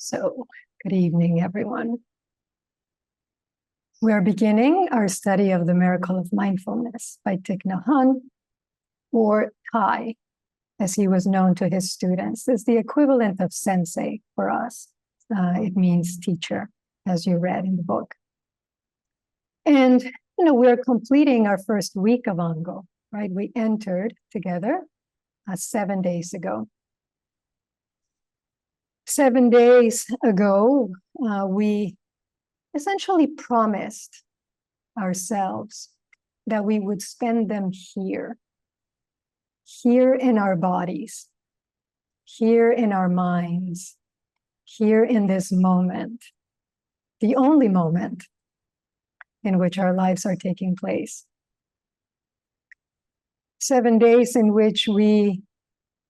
So, good evening, everyone. We are beginning our study of the Miracle of Mindfulness by Thich Nhat Hanh, or Thay, as he was known to his students. It's the equivalent of Sensei for us. It means teacher, as you read in the book. And, we're completing our first week of Ango, right? We entered together 7 days ago. 7 days ago, we essentially promised ourselves that we would spend them here in our bodies, here in our minds, here in this moment, the only moment in which our lives are taking place. 7 days in which we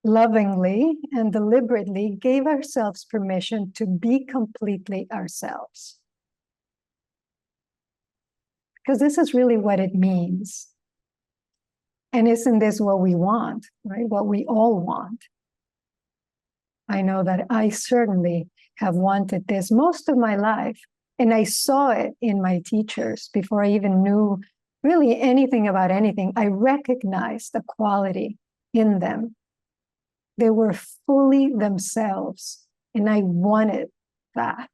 lovingly and deliberately gave ourselves permission to be completely ourselves. Because this is really what it means. And isn't this what we want, right? What we all want. I know that I certainly have wanted this most of my life. And I saw it in my teachers before I even knew really anything about anything. I recognized the quality in them. They were fully themselves, and I wanted that.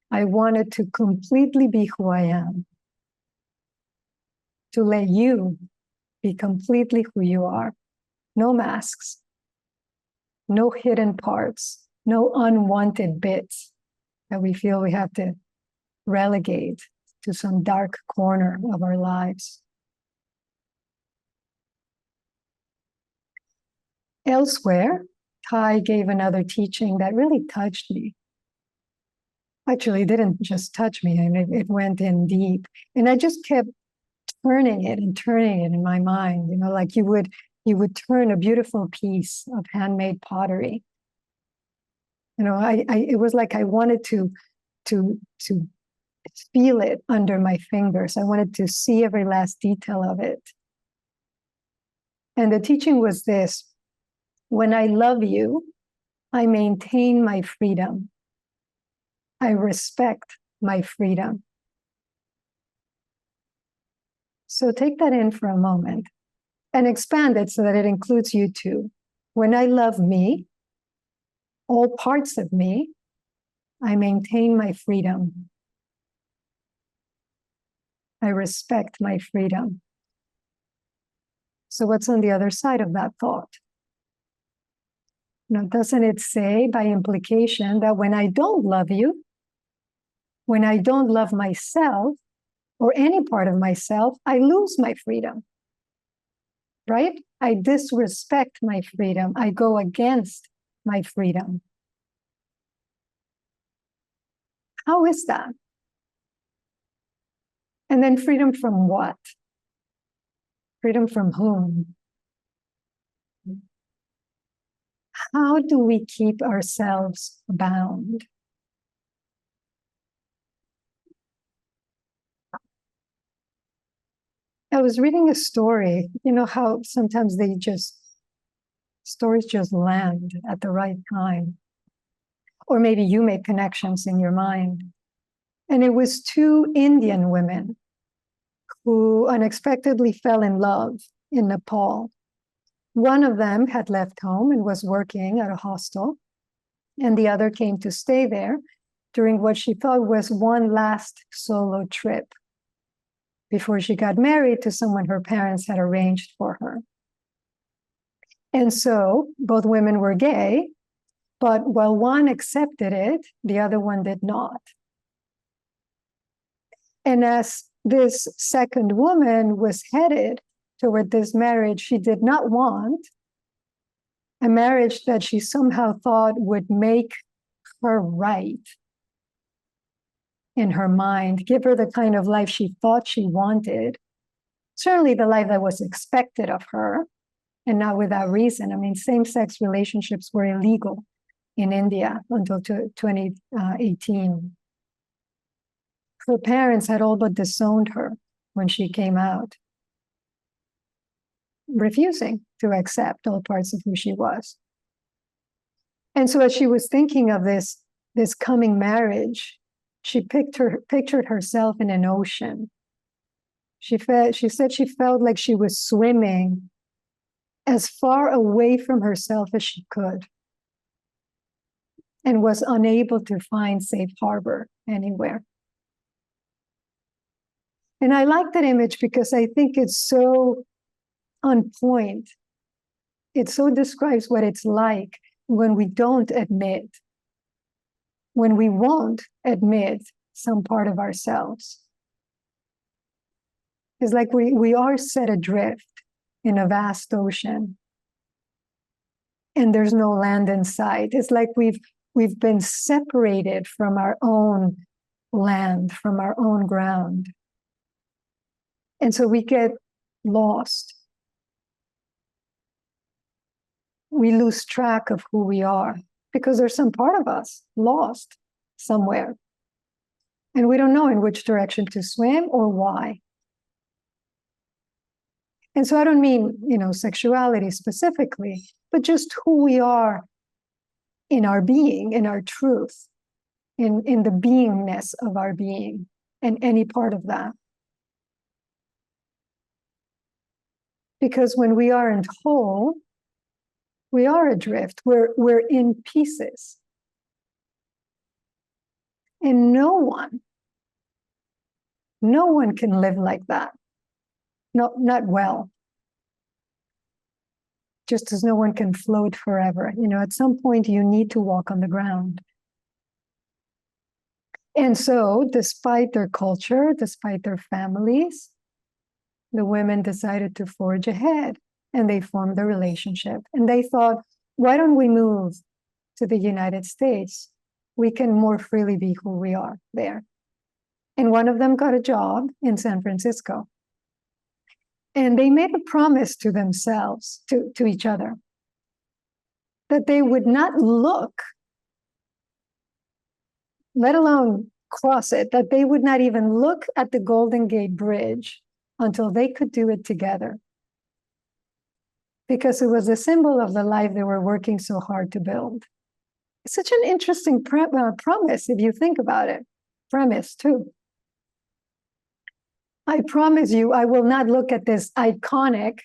I wanted to completely be who I am, to let you be completely who you are. No masks, no hidden parts, no unwanted bits that we feel we have to relegate to some dark corner of our lives. Elsewhere, Thay gave another teaching that really touched me. Actually, it didn't just touch me, and it went in deep. And I just kept turning it in my mind, like you would turn a beautiful piece of handmade pottery. It was like I wanted to feel it under my fingers. I wanted to see every last detail of it. And the teaching was this: when I love you, I maintain my freedom. I respect my freedom. So take that in for a moment and expand it so that it includes you too. When I love me, all parts of me, I maintain my freedom. I respect my freedom. So what's on the other side of that thought? Doesn't it say by implication that when I don't love you, when I don't love myself or any part of myself, I lose my freedom, right? I disrespect my freedom. I go against my freedom. How is that? And then freedom from what? Freedom from whom? How do we keep ourselves bound? I was reading a story, how sometimes stories just land at the right time. Or maybe you make connections in your mind. And it was 2 Indian women who unexpectedly fell in love in Nepal. One of them had left home and was working at a hostel, and the other came to stay there during what she thought was one last solo trip before she got married to someone her parents had arranged for her. And so both women were gay, but while one accepted it, the other one did not. And as this second woman was headed toward this marriage she did not want, a marriage that she somehow thought would make her right in her mind, give her the kind of life she thought she wanted, certainly the life that was expected of her, and not without reason. I mean, same-sex relationships were illegal in India until 2018. Her parents had all but disowned her when she came out, refusing to accept all parts of who she was. And so as she was thinking of this coming marriage, she pictured herself in an ocean. She said she felt like she was swimming as far away from herself as she could and was unable to find safe harbor anywhere. And I like that image because I think it's so on point. It so describes what it's like when we don't admit, when we won't admit some part of ourselves. It's like we are set adrift in a vast ocean and there's no land in sight. It's like we've been separated from our own land, from our own ground. And so we get lost. We lose track of who we are because there's some part of us lost somewhere. And we don't know in which direction to swim or why. And so I don't mean, sexuality specifically, but just who we are in our being, in our truth, in the beingness of our being, and any part of that. Because when we aren't whole, we are adrift. We're in pieces. And no one can live like that. No, not well. Just as no one can float forever. At some point you need to walk on the ground. And so, despite their culture, despite their families, the women decided to forge ahead and they formed a relationship. And they thought, why don't we move to the United States? We can more freely be who we are there. And one of them got a job in San Francisco. And they made a promise to themselves, to each other, that they would not look, let alone cross it, that they would not even look at the Golden Gate Bridge until they could do it together. Because it was a symbol of the life they were working so hard to build. It's such an interesting promise, if you think about it. Premise, too. I promise you, I will not look at this iconic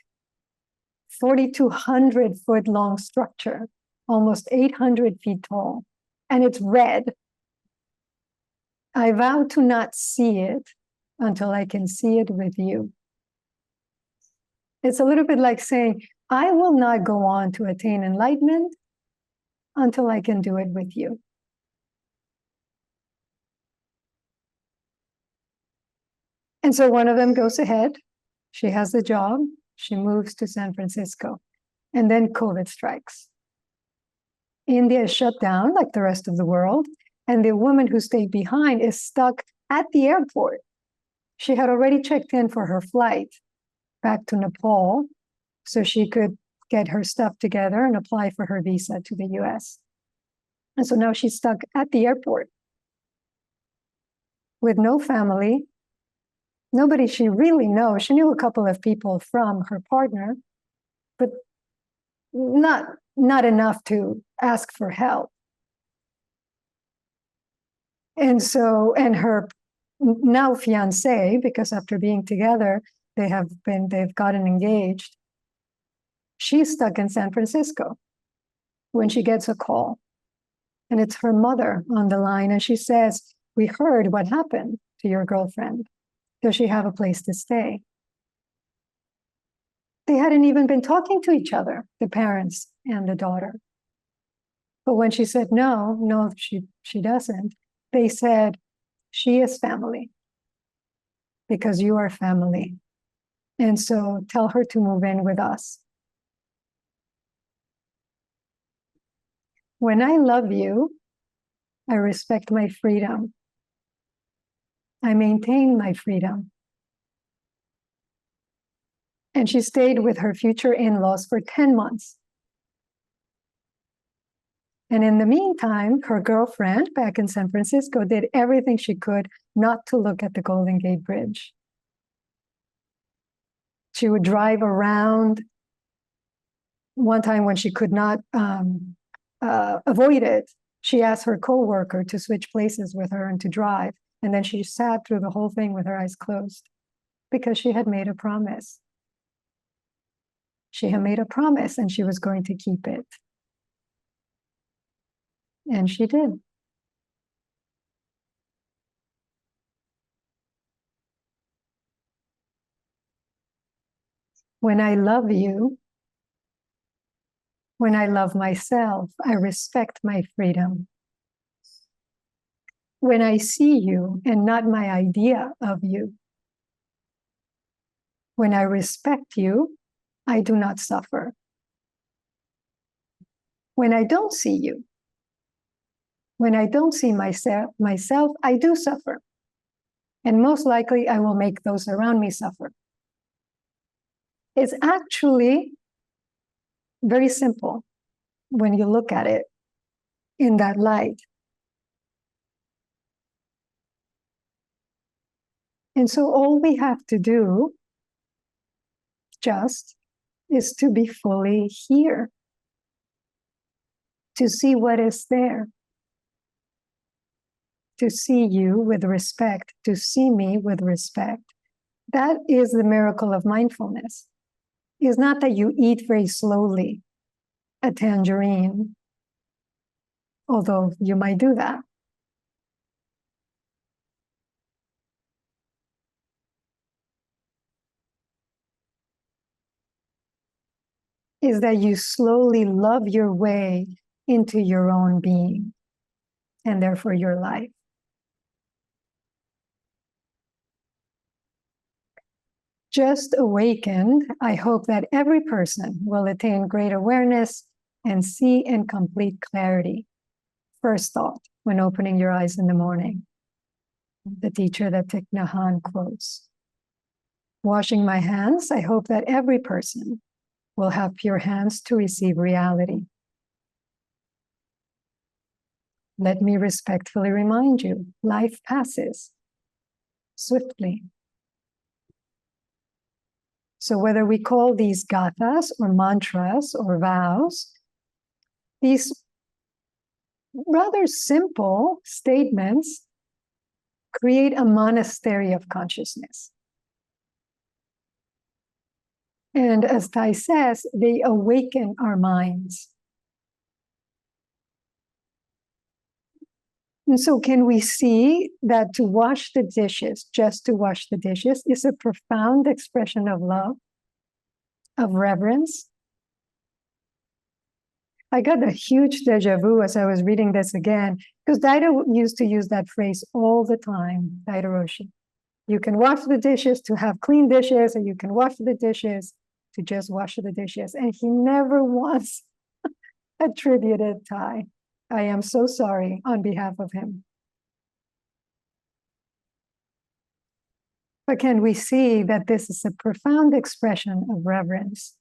4,200 foot long structure, almost 800 feet tall, and it's red. I vow to not see it until I can see it with you. It's a little bit like saying, I will not go on to attain enlightenment until I can do it with you. And so one of them goes ahead. She has the job. She moves to San Francisco. And then COVID strikes. India is shut down like the rest of the world. And the woman who stayed behind is stuck at the airport. She had already checked in for her flight back to Nepal so she could get her stuff together and apply for her visa to the US. And so now she's stuck at the airport with no family, nobody she really knows. She knew a couple of people from her partner, but not enough to ask for help. And so, and her now fiance, because after being together, they've gotten engaged. She's stuck in San Francisco when she gets a call. And it's her mother on the line. And she says, we heard what happened to your girlfriend. Does she have a place to stay? They hadn't even been talking to each other, the parents and the daughter. But when she said, no, she doesn't, they said, she is family because you are family. And so tell her to move in with us. When I love you, I respect my freedom. I maintain my freedom. And she stayed with her future in-laws for 10 months. And in the meantime, her girlfriend back in San Francisco did everything she could not to look at the Golden Gate Bridge. She would drive around. One time when she could not avoided. She asked her coworker to switch places with her and to drive. And then she sat through the whole thing with her eyes closed because she had made a promise. She had made a promise and she was going to keep it. And she did. When I love you, when I love myself, I respect my freedom. When I see you and not my idea of you, when I respect you, I do not suffer. When I don't see you, when I don't see myself, I do suffer. And most likely, I will make those around me suffer. It's actually very simple when you look at it in that light. And so all we have to do just is to be fully here, to see what is there, to see you with respect, to see me with respect. That is the miracle of mindfulness. It's not that you eat very slowly a tangerine, although you might do that. Is that you slowly love your way into your own being and therefore your life. Just awakened, I hope that every person will attain great awareness and see in complete clarity. First thought when opening your eyes in the morning. The teacher that Thich Nhat Hanh quotes. Washing my hands, I hope that every person will have pure hands to receive reality. Let me respectfully remind you, life passes swiftly. So whether we call these gathas or mantras or vows, these rather simple statements create a monastery of consciousness. And as Thay says, they awaken our minds. And so can we see that to wash the dishes, just to wash the dishes, is a profound expression of love, of reverence? I got a huge deja vu as I was reading this again, because Daido used to use that phrase all the time, Daido Roshi. You can wash the dishes to have clean dishes, or you can wash the dishes to just wash the dishes. And he never once attributed Thay. I am so sorry on behalf of him. But can we see that this is a profound expression of reverence?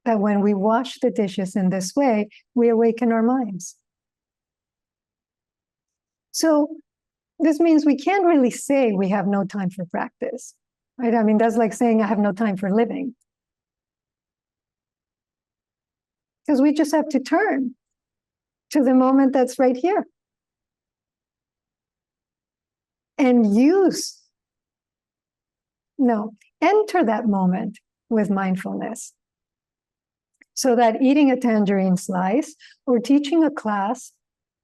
That when we wash the dishes in this way, we awaken our minds. So this means we can't really say we have no time for practice, right? I mean, that's like saying I have no time for living. Because we just have to turn to the moment that's right here. And enter that moment with mindfulness. So that eating a tangerine slice or teaching a class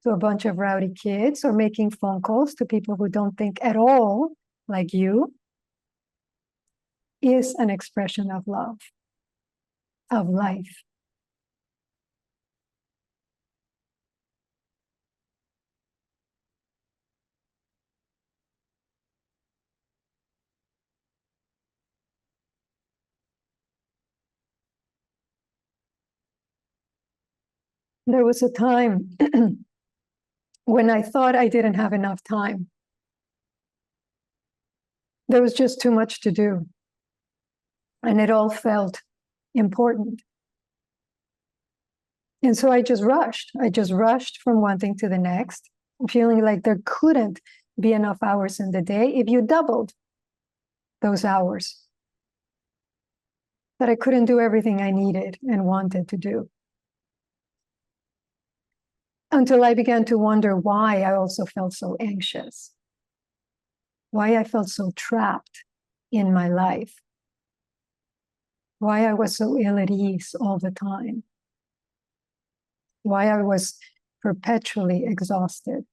to a bunch of rowdy kids or making phone calls to people who don't think at all like you is an expression of love, of life. There was a time when I thought I didn't have enough time. There was just too much to do. And it all felt important. And so I just rushed. I just rushed from one thing to the next, feeling like there couldn't be enough hours in the day if you doubled those hours. That I couldn't do everything I needed and wanted to do. until I began to wonder why I also felt so anxious, why I felt so trapped in my life, why I was so ill at ease all the time, why I was perpetually exhausted.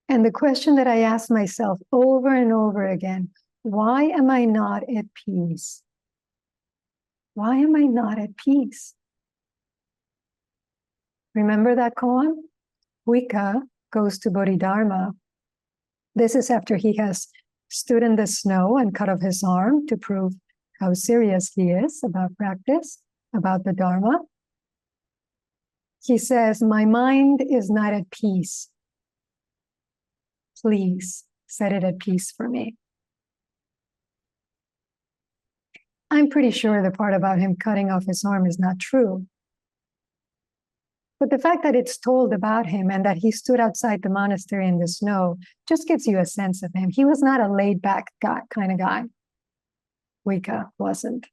And the question that I asked myself over and over again, why am I not at peace? Why am I not at peace? Remember that koan? Wicca goes to Bodhidharma. This is after he has stood in the snow and cut off his arm to prove how serious he is about practice, about the Dharma. He says, my mind is not at peace. Please set it at peace for me. I'm pretty sure the part about him cutting off his arm is not true. But the fact that it's told about him and that he stood outside the monastery in the snow just gives you a sense of him. He was not a laid-back guy, kind of guy. Wicca wasn't.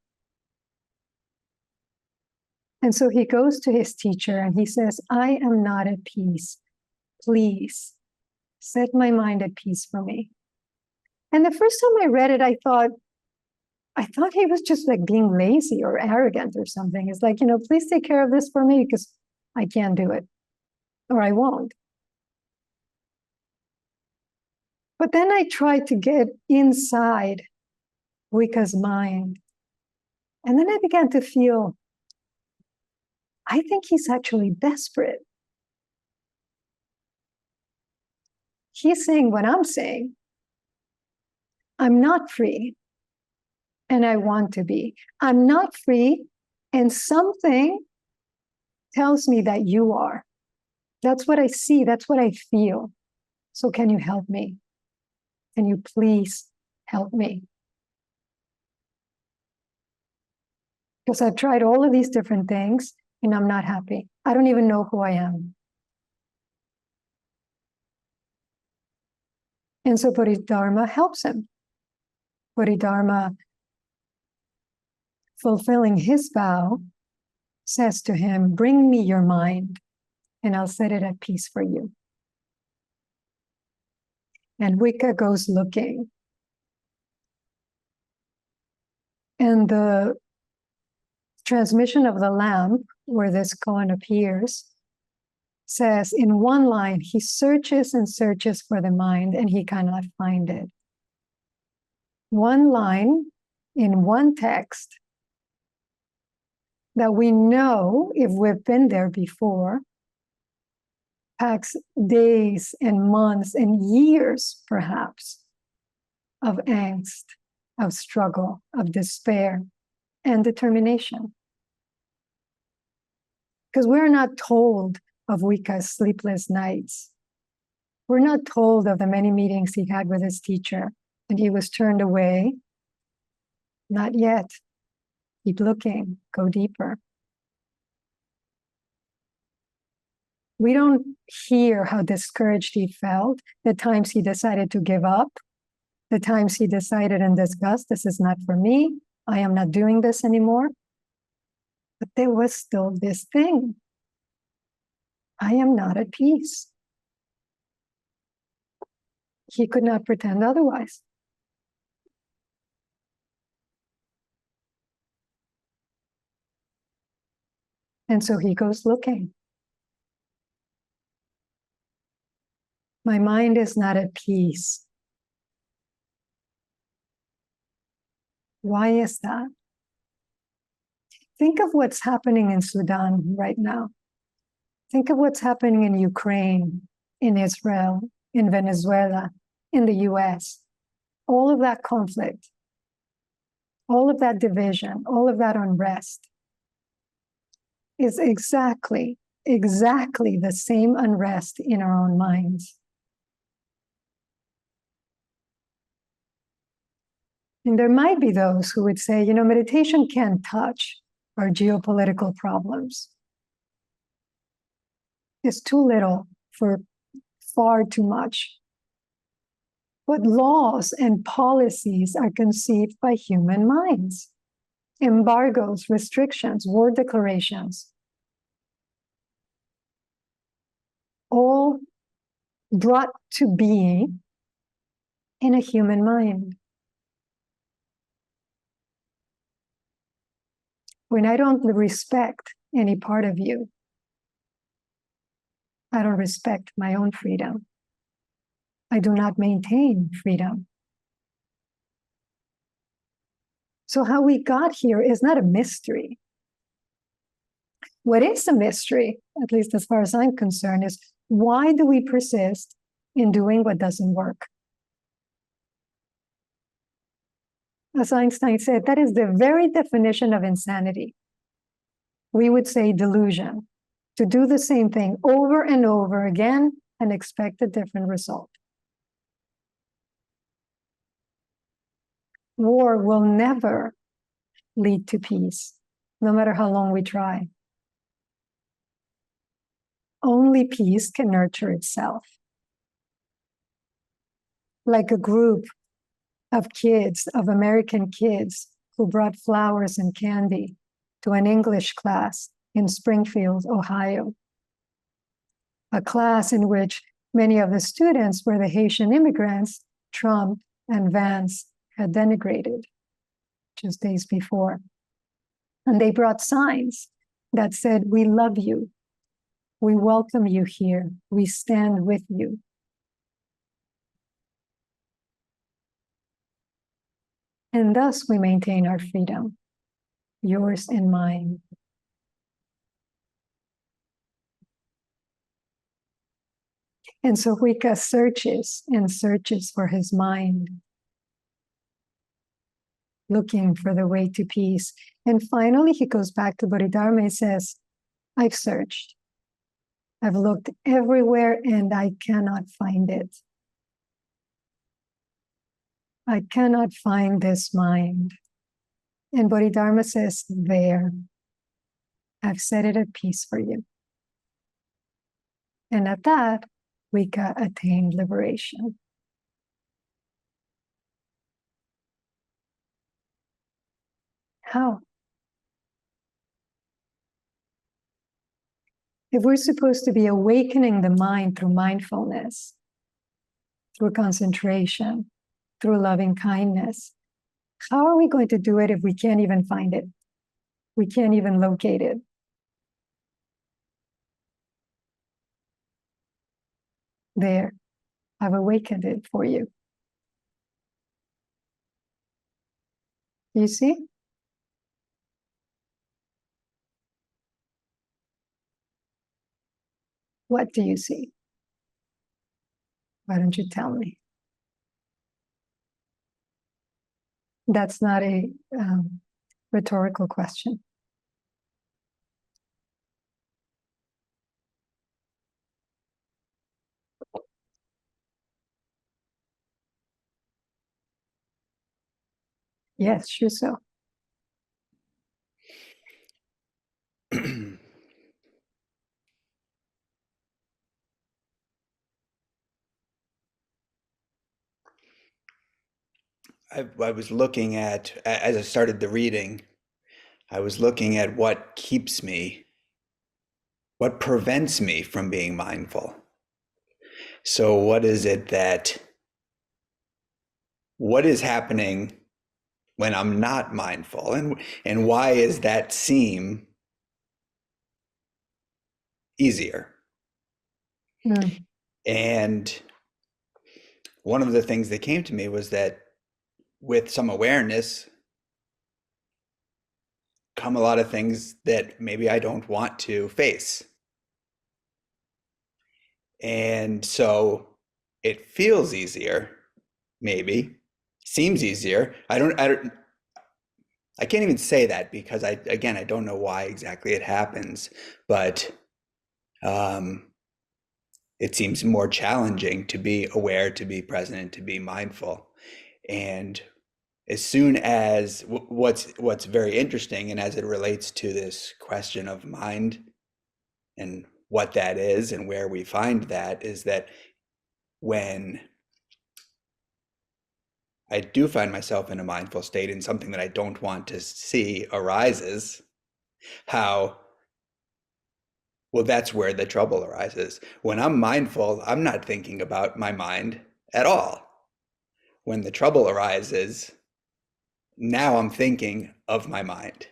And so he goes to his teacher and he says, I am not at peace. Please set my mind at peace for me. And the first time I read it, I thought he was just like being lazy or arrogant or something. It's like, please take care of this for me because I can't do it, or I won't. But then I tried to get inside Wicca's mind. And then I began to feel, I think he's actually desperate. He's saying what I'm saying. I'm not free, and I want to be. I'm not free, and something tells me that you are. That's what I see. That's what I feel. So can you help me? Can you please help me? Because I've tried all of these different things and I'm not happy. I don't even know who I am. And so Bodhidharma helps him. Bodhidharma, fulfilling his vow, says to him, bring me your mind and I'll set it at peace for you. And Wicca goes looking. And the transmission of the lamp, where this koan appears, says in one line, he searches and searches for the mind and he cannot find it. One line in one text that we know, if we've been there before, packs days and months and years, perhaps, of angst, of struggle, of despair, and determination. Because we're not told of Wicca's sleepless nights. We're not told of the many meetings he had with his teacher, and he was turned away. Not yet. Keep looking, go deeper. We don't hear how discouraged he felt, the times he decided to give up, the times he decided in disgust, this is not for me, I am not doing this anymore. But there was still this thing. I am not at peace. He could not pretend otherwise. And so he goes looking. My mind is not at peace. Why is that? Think of what's happening in Sudan right now. Think of what's happening in Ukraine, in Israel, in Venezuela, in the US. All of that conflict, all of that division, all of that unrest is exactly the same unrest in our own minds. And there might be those who would say, meditation can't touch our geopolitical problems. It's too little for far too much. But laws and policies are conceived by human minds. Embargoes, restrictions, war declarations. all brought to being in a human mind. When I don't respect any part of you, I don't respect my own freedom. I do not maintain freedom. So how we got here is not a mystery. What is a mystery, at least as far as I'm concerned, is why do we persist in doing what doesn't work? As Einstein said, that is the very definition of insanity. We would say delusion, to do the same thing over and over again and expect a different result. War will never lead to peace, no matter how long we try. Only peace can nurture itself. Like a group of kids, of American kids, who brought flowers and candy to an English class in Springfield, Ohio. A class in which many of the students were the Haitian immigrants Trump and Vance had denigrated just days before. And they brought signs that said, "We love you. We welcome you here. We stand with you." And thus we maintain our freedom, yours and mine. And so Wicca searches and searches for his mind, looking for the way to peace. And finally, he goes back to Bodhidharma and says, "I've searched. I've looked everywhere and I cannot find it. I cannot find this mind." And Bodhidharma says, "There, I've set it at peace for you." And at that, Wicca attained liberation. How? If we're supposed to be awakening the mind through mindfulness, through concentration, through loving kindness, how are we going to do it if we can't even find it? We can't even locate it. There, I've awakened it for you. You see? What do you see? Why don't you tell me? That's not a rhetorical question. Yes, sure so. I was looking at, as I started the reading, I was looking at what keeps me, what prevents me from being mindful. So what is it what is happening when I'm not mindful? And why is that seem easier? Mm. And one of the things that came to me was that with some awareness come a lot of things that maybe I don't want to face. And so it feels easier, maybe, seems easier. I can't even say that because I don't know why exactly it happens, but it seems more challenging to be aware, to be present, and to be mindful. And as soon as what's very interesting, and as it relates to this question of mind and what that is and where we find that, is that when I do find myself in a mindful state and something that I don't want to see arises, how Well, that's where the trouble arises. When I'm mindful, I'm not thinking about my mind at all. When the trouble arises, now I'm thinking of my mind.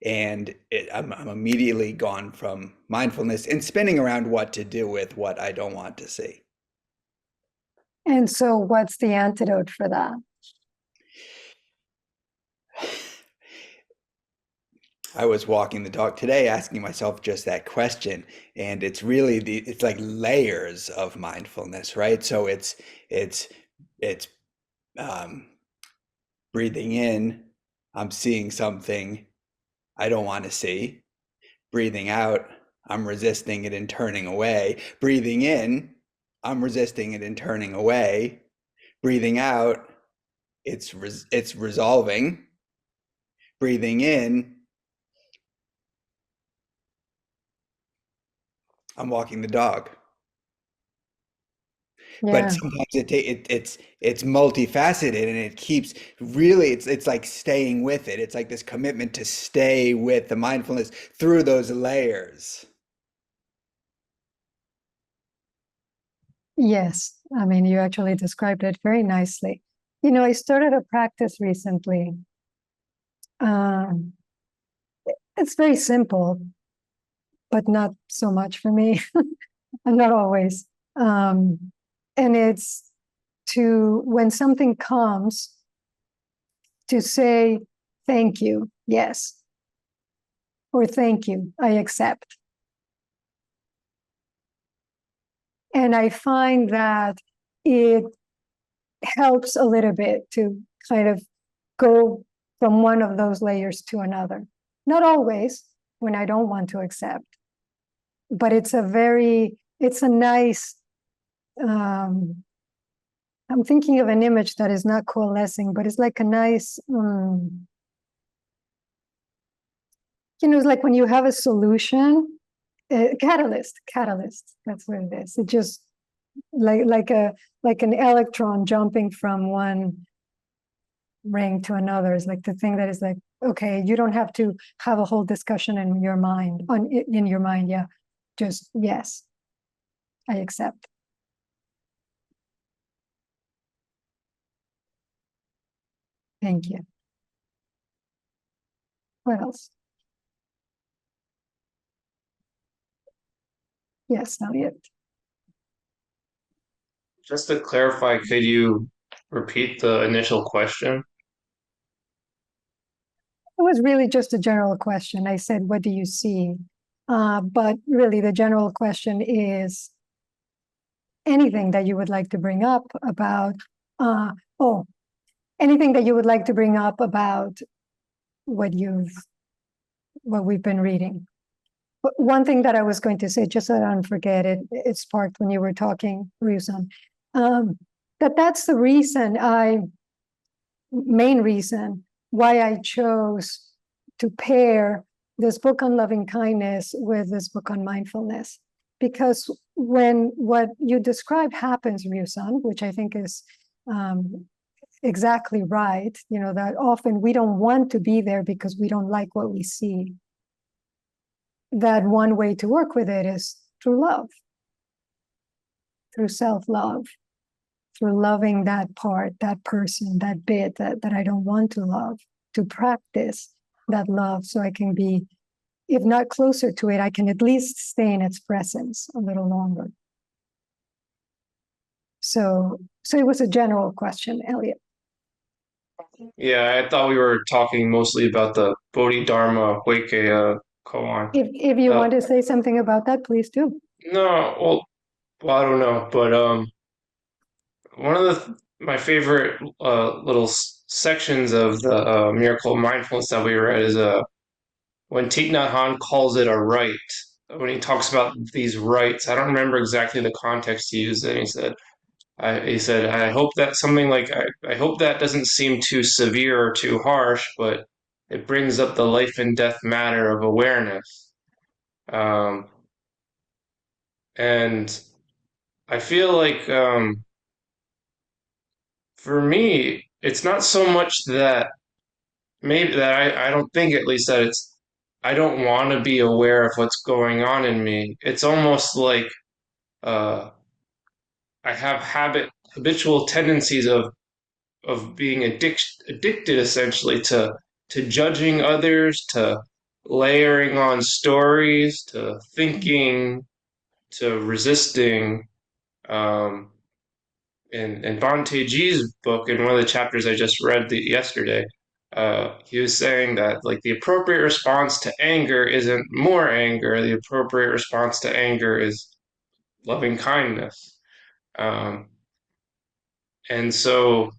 And I'm immediately gone from mindfulness and spinning around what to do with what I don't want to see. And so, what's the antidote for that? I was walking the dog today asking myself just that question, and it's really it's like layers of mindfulness, right? So it's it's um, breathing in, I'm seeing something I don't want to see. Breathing out, I'm resisting it and turning away. Breathing in, I'm resisting it and turning away. Breathing out, it's resolving. Breathing in, I'm walking the dog. But Yeah. sometimes it's multifaceted and it keeps really it's like staying with it. It's like this commitment to stay with the mindfulness through those layers. Yes. I mean, you actually described it very nicely. I started a practice recently. Um, it's very simple, but not so much for me, and not always. And it's to, when something comes, to say, thank you, yes, or thank you, I accept. And I find that it helps a little bit to kind of go from one of those layers to another. Not always when I don't want to accept, but it's a nice, I'm thinking of an image that is not coalescing, but it's like a nice, it's like when you have a solution, catalyst, that's what it is. It just like an electron jumping from one ring to another is like the thing that is like, okay, you don't have to have a whole discussion in your mind, in your mind, yeah, just yes, I accept. Thank you. What else? Yes, not yet. Just to clarify, could you repeat the initial question? It was really just a general question. I said, what do you see? But really the general question is anything that you would like to bring up about, uh, oh, anything that you would like to bring up about what we've been reading. But one thing that I was going to say, just so I don't forget it, it sparked when you were talking, Ryusan, that's the main reason why I chose to pair this book on loving kindness with this book on mindfulness. Because when what you describe happens, Ryusan, which I think is exactly right, that often we don't want to be there because we don't like what we see. That one way to work with it is through love, through self-love, through loving that part, that person, that bit that I don't want to love, to practice that love so I can be, if not closer to it, I can at least stay in its presence a little longer. So it was a general question, Elliot. Yeah, I thought we were talking mostly about the Bodhidharma Hueke koan. If you Uh, want to say something about that, please do. no, well, I don't know, but one of my favorite little sections of the Miracle of Mindfulness that we read is when Thich Nhat Hanh calls it a right. When he talks about these rights, I don't remember exactly the context he used it. He said, I hope that something like, I hope that doesn't seem too severe or too harsh, but it brings up the life and death matter of awareness. Um, and I feel like for me, it's not so much that maybe that I don't think at least that it's I don't want to be aware of what's going on in me. It's almost like uh, I have habitual tendencies of being addicted essentially to judging others, to layering on stories, to thinking, to resisting. Um, in Bhante G's book, in one of the chapters I just read yesterday, he was saying that like the appropriate response to anger isn't more anger. The appropriate response to anger is loving kindness. Um, and so,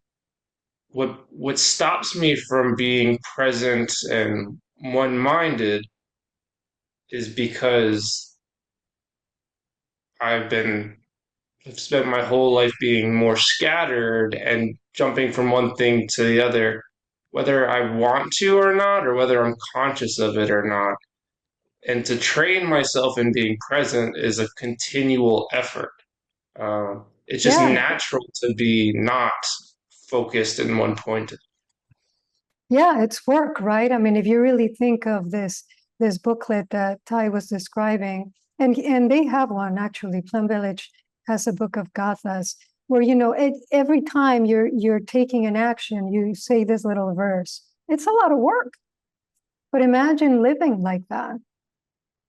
what stops me from being present and one-minded is because I've been I've spent my whole life being more scattered and jumping from one thing to the other, whether I want to or not, or whether I'm conscious of it or not. And to train myself in being present is a continual effort. It's just Yeah, natural to be not focused in one point. yeah, it's work, right? I mean, if you really think of this booklet that Thay was describing, and they have one actually. Plum Village has a book of gathas where every time you're taking an action, you say this little verse. It's a lot of work, but imagine living like that,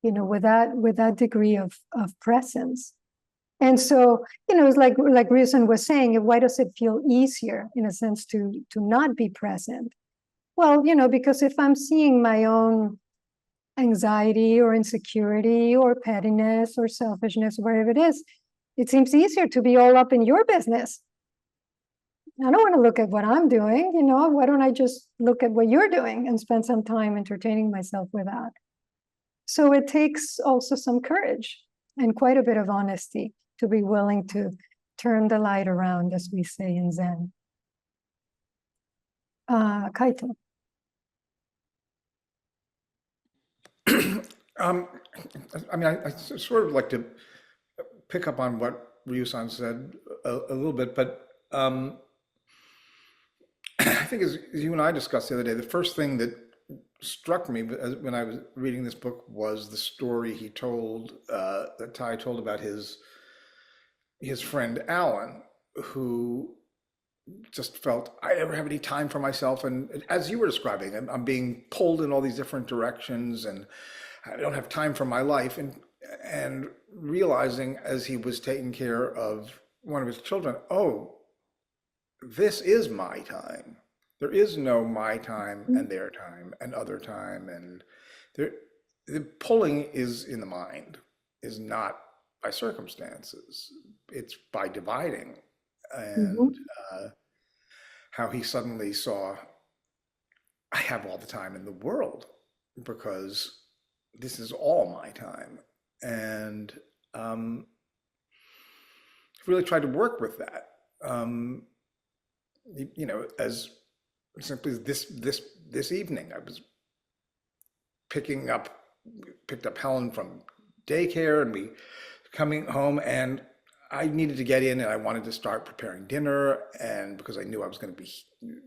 with that degree of presence. And so, it's like Ryusun was saying, why does it feel easier in a sense to not be present? Well, because if I'm seeing my own anxiety or insecurity or pettiness or selfishness, whatever it is, it seems easier to be all up in your business. I don't want to look at what I'm doing, why don't I just look at what you're doing and spend some time entertaining myself with that? So it takes also some courage and quite a bit of honesty to be willing to turn the light around, as we say in Zen. Kaito. I sort of like to pick up on what Ryu-san said a little bit, but I think as you and I discussed the other day, the first thing that struck me when I was reading this book was the story he told, that Thay told about his friend Alan, who just felt, I never have any time for myself. And as you were describing, I'm being pulled in all these different directions and I don't have time for my life. And realizing as he was taking care of one of his children, oh, this is my time. There is no my time and their time and other time. And the pulling is in the mind, is not by circumstances. It's by dividing. And how he suddenly saw, I have all the time in the world because this is all my time. And really tried to work with that. As simply as this evening, I was picked up Helen from daycare, and we coming home, and I needed to get in, and I wanted to start preparing dinner, and because I knew I was going to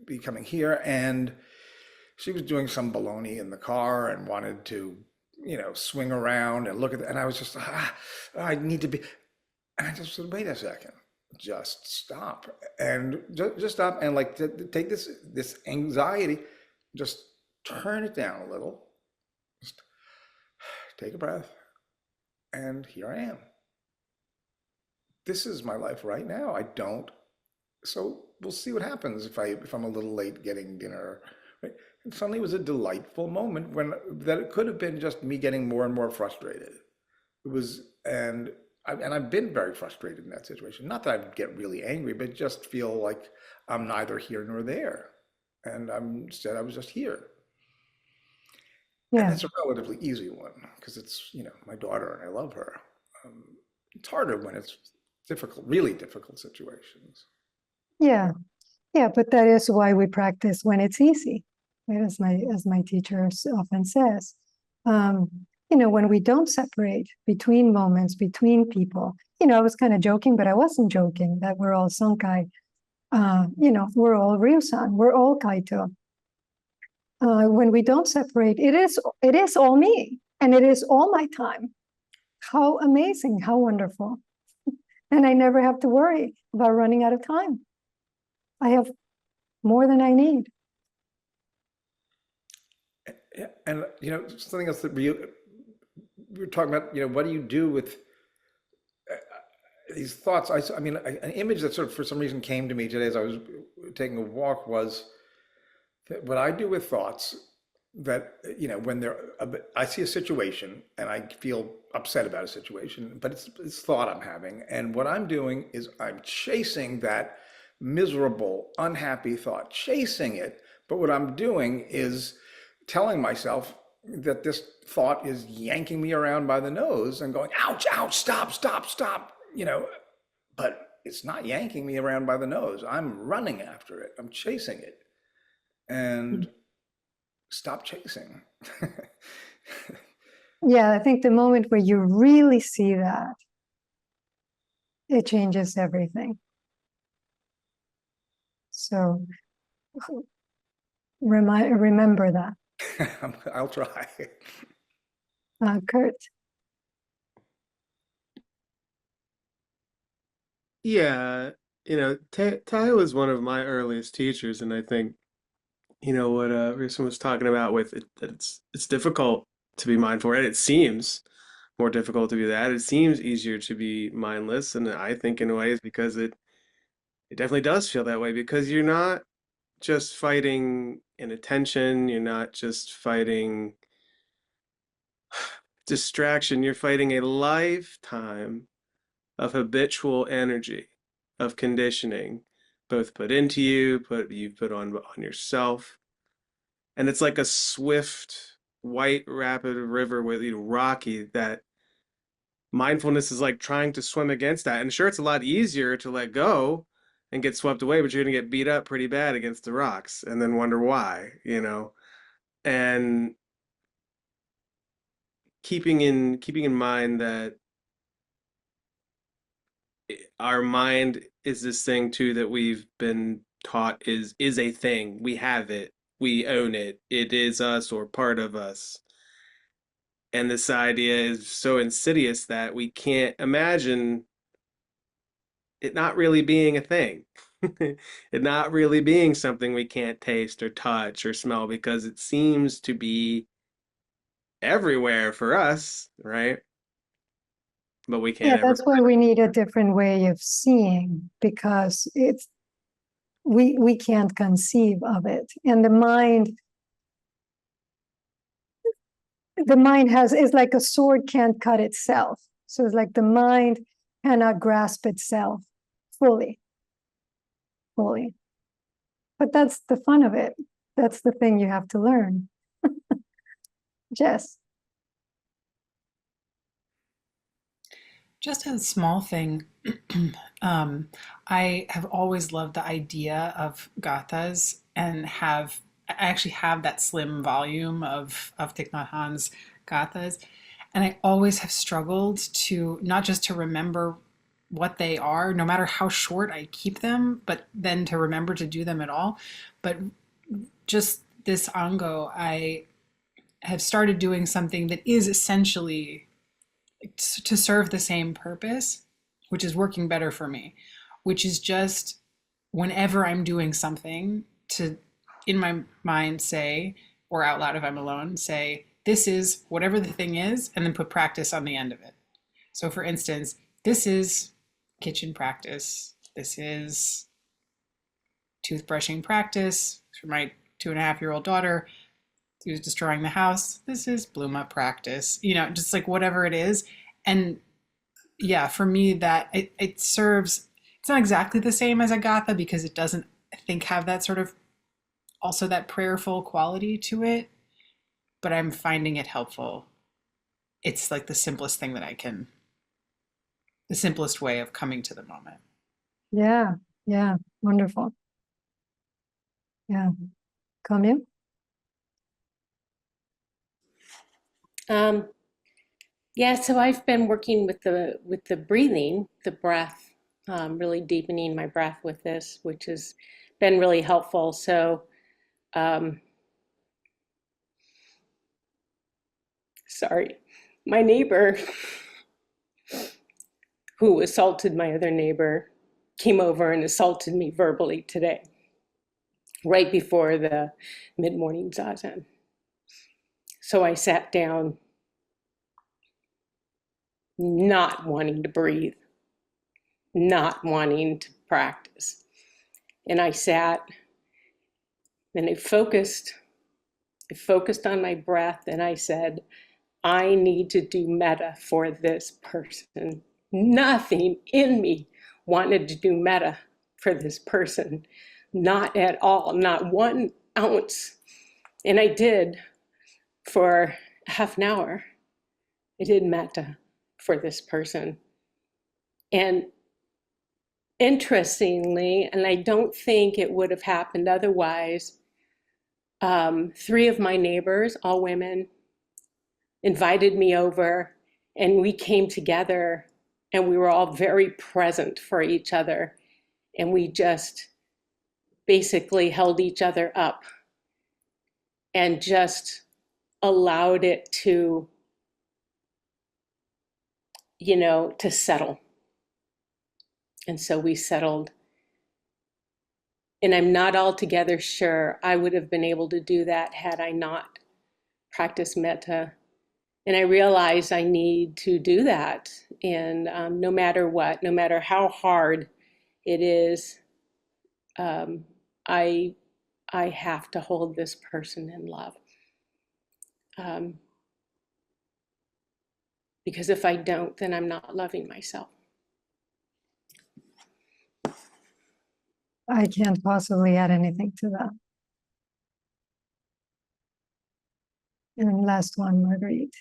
be coming here, and she was doing some baloney in the car and wanted to, swing around and look at it, and I was just, I need to be, and I just said, wait a second, just stop, and just stop, and like take this anxiety, just turn it down a little, just take a breath, and here I am. This is my life right now. So we'll see what happens if I'm a little late getting dinner. Right? And suddenly it was a delightful moment that it could have been just me getting more and more frustrated. It was, and I've been very frustrated in that situation. Not that I get really angry, but just feel like I'm neither here nor there. And instead I was just here. Yeah. And it's a relatively easy one because it's, my daughter and I love her. It's harder when it's difficult, really difficult situations. Yeah, but that is why we practice when it's easy, right? As my teacher often says, when we don't separate between moments, between people. I was kind of joking, but I wasn't joking that we're all Sonkai. We're all Ryusan, we're all Kaito. when we don't separate, it is all me, and it is all my time. How amazing, how wonderful. And I never have to worry about running out of time. I have more than I need. And something else that we were talking about, what do you do with these thoughts? I mean, an image that sort of for some reason came to me today as I was taking a walk was that what I do with thoughts that, when I see a situation and I feel upset about a situation, but it's thought I'm having. And what I'm doing is I'm chasing that miserable, unhappy thought, chasing it. But what I'm doing is telling myself that this thought is yanking me around by the nose and going, ouch, ouch, stop, stop, stop, but it's not yanking me around by the nose. I'm running after it. I'm chasing it. And stop chasing. Yeah, I think the moment where you really see that, it changes everything. So remember that. I'll try. Kurt. Yeah, Thay was one of my earliest teachers, and I think, what Risa was talking about with it, that it's difficult to be mindful, and it seems more difficult to be that. It seems easier to be mindless, and I think in a way is because it definitely does feel that way because you're not just fighting inattention, you're not just fighting distraction, you're fighting a lifetime of habitual energy, of conditioning, both put into you, you put on yourself. And it's like a swift, white, rapid river with rocky that mindfulness is like trying to swim against that. And sure, it's a lot easier to let go and get swept away, but you're gonna get beat up pretty bad against the rocks and then wonder why. And keeping in mind that our mind is this thing too that we've been taught is a thing. We have it. We own it. It is us or part of us. And this idea is so insidious that we can't imagine it not really being a thing. It not really being something we can't taste or touch or smell because it seems to be everywhere for us, right? But we Yeah, can't ever. that's why we need a different way of seeing, because we can't conceive of it. And the mind is like a sword can't cut itself. So it's like the mind cannot grasp itself fully. But that's the fun of it. That's the thing you have to learn. Jess. Just a small thing. I have always loved the idea of gathas and I actually have that slim volume of Thich Nhat Hanh's gathas. And I always have struggled to not just to remember what they are, no matter how short I keep them, but then to remember to do them at all. But just this Ango, I have started doing something that is essentially to serve the same purpose, which is working better for me, which is just whenever I'm doing something to, in my mind, say, or out loud if I'm alone, say, this is whatever the thing is, and then put practice on the end of it. So for instance, this is kitchen practice. This is toothbrushing practice for my 2.5-year-old daughter who's destroying the house. This is bloom up practice, just like whatever it is. And yeah, for me that it serves, it's not exactly the same as a gatha because it doesn't, I think, have that sort of also that prayerful quality to it, but I'm finding it helpful. It's like the simplest thing the simplest way of coming to the moment. Yeah, wonderful. Yeah, Kamil? Yeah, so I've been working with the breathing, the breath, really deepening my breath with this, which has been really helpful. So sorry, my neighbor who assaulted my other neighbor came over and assaulted me verbally today, right before the mid-morning zazen. So I sat down, not wanting to breathe, not wanting to practice. And I sat and I focused on my breath, and I said, I need to do metta for this person. Nothing in me wanted to do metta for this person. Not at all, not 1 ounce. And I did for half an hour. I did metta for this person. And interestingly, and I don't think it would have happened otherwise, 3 of my neighbors, all women, invited me over, and we came together, and we were all very present for each other, and we just basically held each other up and just allowed it to, to settle. And so we settled. And I'm not altogether sure I would have been able to do that had I not practiced metta. And I realize I need to do that. And no matter what, no matter how hard it is, I have to hold this person in love. Because if I don't, then I'm not loving myself. I can't possibly add anything to that. And last one, Marguerite.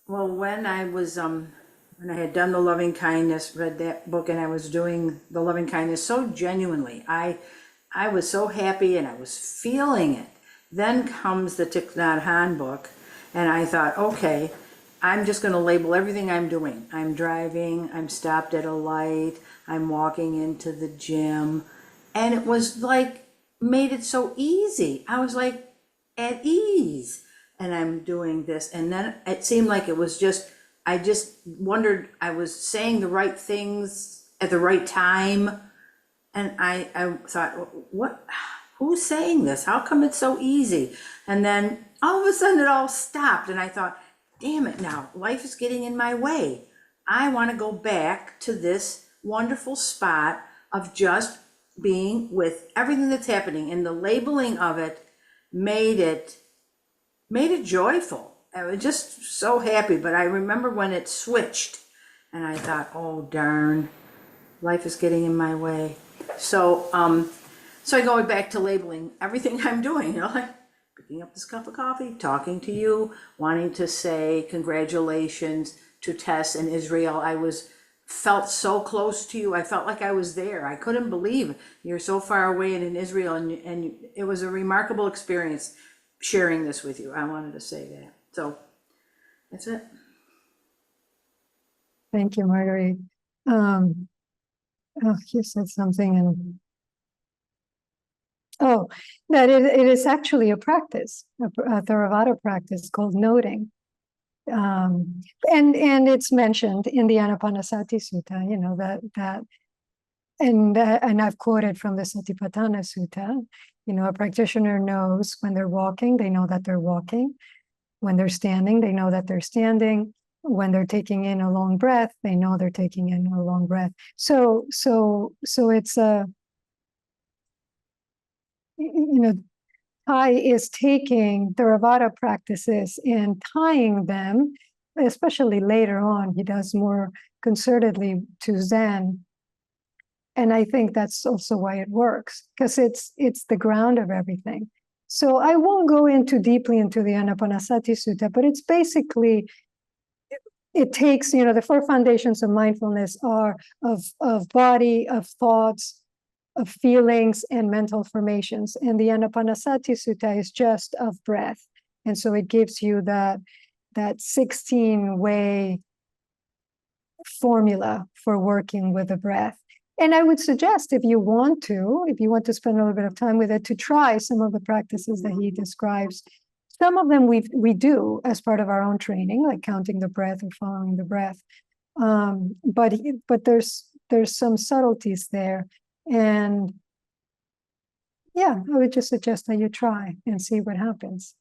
Well, when I had done the loving kindness, read that book, and I was doing the loving kindness so genuinely, I was so happy and I was feeling it. Then comes the Thich Nhat Hanh book, and I thought, okay, I'm just going to label everything I'm doing. I'm driving, I'm stopped at a light, I'm walking into the gym, and it was like, made it so easy. I was like at ease, and I'm doing this. And then it seemed like it was just, I just wondered, I was saying the right things at the right time. And I thought, who's saying this? How come it's so easy? And then all of a sudden it all stopped, and I thought, damn it, now life is getting in my way. I want to go back to this wonderful spot of just being with everything that's happening, and the labeling of it made it joyful. I was just so happy. But I remember when it switched, and I thought, oh darn, life is getting in my way. So I go back to labeling everything I'm doing, like picking up this cup of coffee, talking to you, wanting to say congratulations to Tess in Israel. Felt so close to you. I felt like I was there. I couldn't believe you're so far away and in Israel, and it was a remarkable experience sharing this with you. I wanted to say that. So that's it. Thank you, Marguerite. You said something, and that it is actually a practice, a Theravada practice called noting. And it's mentioned in the Anapanasati Sutta, and I've quoted from the Satipatthana Sutta. A practitioner knows when they're walking, they know that they're walking. When they're standing, they know that they're standing. When they're taking in a long breath, they know they're taking in a long breath. So it's Thay is taking Theravada practices and tying them, especially later on, he does more concertedly to Zen. And I think that's also why it works, because it's the ground of everything. So I won't go deeply into the Anapanasati Sutta, but it's basically, it takes, the 4 foundations of mindfulness are of body, of thoughts, of feelings, and mental formations. And the Anapanasati Sutta is just of breath. And so it gives you that 16-way formula for working with the breath. And I would suggest, if you want to spend a little bit of time with it, to try some of the practices that he describes Some of them we do as part of our own training, like counting the breath or following the breath. But there's some subtleties there, and yeah, I would just suggest that you try and see what happens.